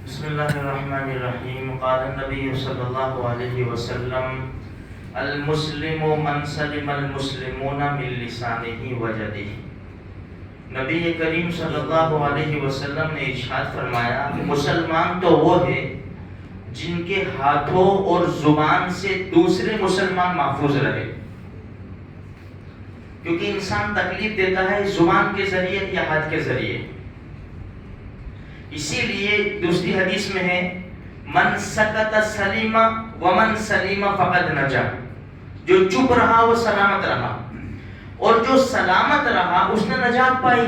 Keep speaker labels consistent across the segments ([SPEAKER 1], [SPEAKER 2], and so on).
[SPEAKER 1] بسم اللہ الرحمن الرحیم. قال النبی صلی اللہ علیہ وسلم المسلم من سلم المسلمون من لسانہ ویدہ. نبی کریم صلی اللہ علیہ وسلم نے ارشاد فرمایا کہ مسلمان تو وہ ہے جن کے ہاتھوں اور زبان سے دوسرے مسلمان محفوظ رہے. کیونکہ انسان تکلیف دیتا ہے زبان کے ذریعے یا ہاتھ کے ذریعے. اسی لیے دوسری حدیث میں ہے من سکت سلیم ومن سلیم فقد نجا. جو چپ رہا وہ سلامت رہا اور جو سلامت رہا اس نے نجات پائی.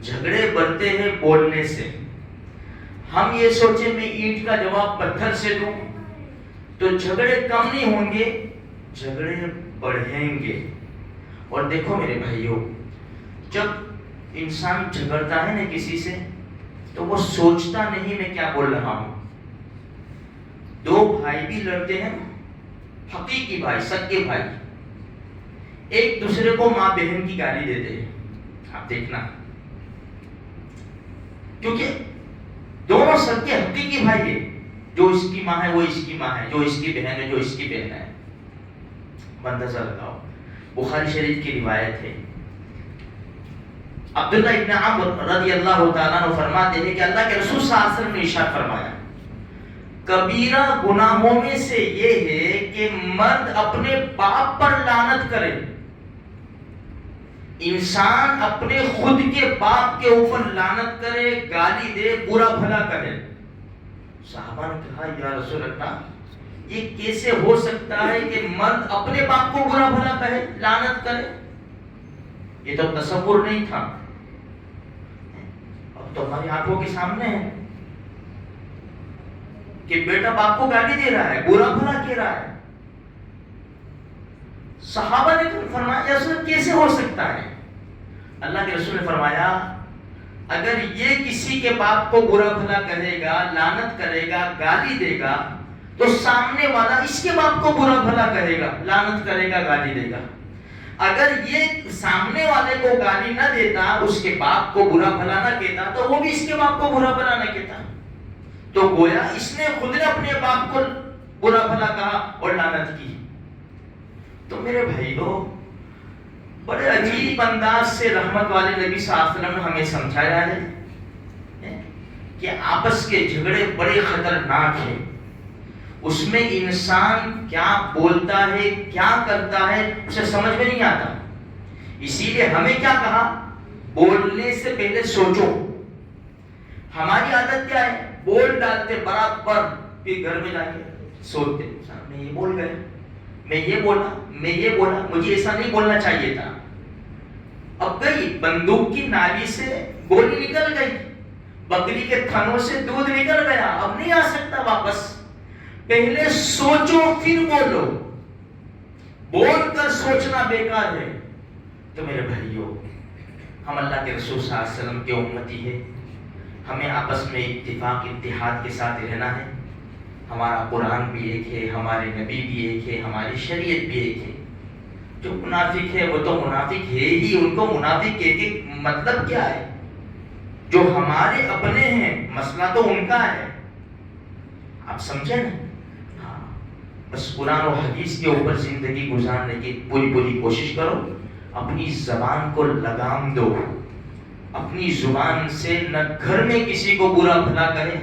[SPEAKER 1] جھگڑے بڑھتے ہیں بولنے سے. ہم یہ سوچیں میں اینٹ کا جواب پتھر سے دوں تو جھگڑے کم نہیں ہوں گے, جھگڑے بڑھیں گے. اور دیکھو میرے بھائیوں, جب انسان جھگڑتا ہے نا کسی سے تو وہ سوچتا نہیں میں کیا بول رہا ہوں. دو بھائی بھی لڑتے ہیں, حقیقی بھائی, سگے بھائی, ایک دوسرے کو ماں بہن کی گالی دیتے ہیں. آپ دیکھنا, کیونکہ دونوں سگے حقیقی بھائی ہیں. جو اس کی ماں ہے وہ اس کی ماں ہے, جو اس کی بہن ہے جو اس کی بہن ہے. اندازہ لگاؤ. بخاری شریف کی روایت ہے, عبداللہ ابن عمر رضی اللہ تعالیٰ عنہ فرماتے ہیں کہ اللہ کے رسول صلی اللہ علیہ وسلم نے ارشاد فرمایا کبیرہ گناہوں میں سے یہ ہے کہ مرد اپنے باپ پر لعنت کرے. انسان اپنے خود کے باپ کے اوپر لعنت کرے, گالی دے, برا بھلا کرے. صحابہ نے کہا یا رسول اللہ یہ کیسے ہو سکتا ہے کہ مرد اپنے باپ کو برا بھلا کہے, لعنت کرے؟ یہ تو تصور نہیں تھا. اب تو ہماری آنکھوں کے سامنے ہے کہ بیٹا باپ کو گالی دے رہا ہے, برا بھلا کہہ رہا ہے. صحابہ نے فرمایا رسول کیسے ہو سکتا ہے؟ اللہ کے رسول نے فرمایا اگر یہ کسی کے باپ کو برا بھلا کہے گا, لعنت کرے گا, گالی دے گا تو سامنے والا اس کے باپ کو برا بھلا کہے گا, لعنت کرے گا, گالی دے گا. اگر یہ سامنے والے کو گالی نہ دیتا, اس کے باپ کو برا بھلا نہ کہتا, تو وہ بھی اس کے باپ کو برا بھلا نہ کہتا. تو گویا اس نے خود نے اپنے باپ کو برا بھلا کہا اور لعنت کی. تو میرے بھائیو, بڑے عجیب انداز سے رحمت والے نبی صلی اللہ علیہ وسلم نے ہمیں سمجھایا ہے کہ آپس کے جھگڑے بڑے خطرناک ہیں. اس میں انسان کیا بولتا ہے, کیا کرتا ہے, اسے سمجھ میں نہیں آتا. اسی لیے ہمیں کیا کہا, بولنے سے پہلے سوچو. ہماری عادت کیا ہے, بول ڈالتے برابر, پھر گھر میں جا کے سوچتے میں یہ بول گئے, میں یہ بولا, مجھے ایسا نہیں بولنا چاہیے تھا. اب گئی بندوق کی نالی سے گولی نکل گئی, بکری کے تھنوں سے دودھ نکل گیا, اب نہیں آ سکتا واپس. پہلے سوچو پھر بولو. بول کر سوچنا بیکار ہے. تو میرے بھائیوں, ہم اللہ کے رسول صلی اللہ علیہ وسلم کے امتی ہیں. ہمیں آپس میں اتفاق اتحاد کے ساتھ رہنا ہے. ہمارا قرآن بھی ایک ہے, ہمارے نبی بھی ایک ہے, ہماری شریعت بھی ایک ہے. جو منافق ہے وہ تو منافق ہے ہی, ان کو منافق کہتے مطلب کیا ہے؟ جو ہمارے اپنے ہیں مسئلہ تو ان کا ہے. آپ سمجھیں نا. بس قرآن و حدیث کے اوپر زندگی گزارنے کی پوری کوشش کرو. اپنی زبان کو لگام دو. اپنی زبان سے نہ گھر میں کسی کو برا بھلا کہے,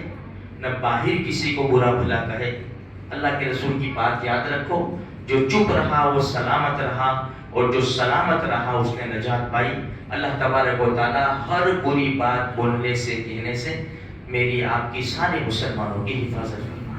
[SPEAKER 1] نہ باہر کسی کو برا بھلا کہے. اللہ کے رسول کی بات یاد رکھو, جو چپ رہا وہ سلامت رہا, اور جو سلامت رہا اس نے نجات پائی. اللہ تبارک و تعالی ہر بری بات بولنے سے, کہنے سے میری آپ کی سارے مسلمانوں کی حفاظت کرے.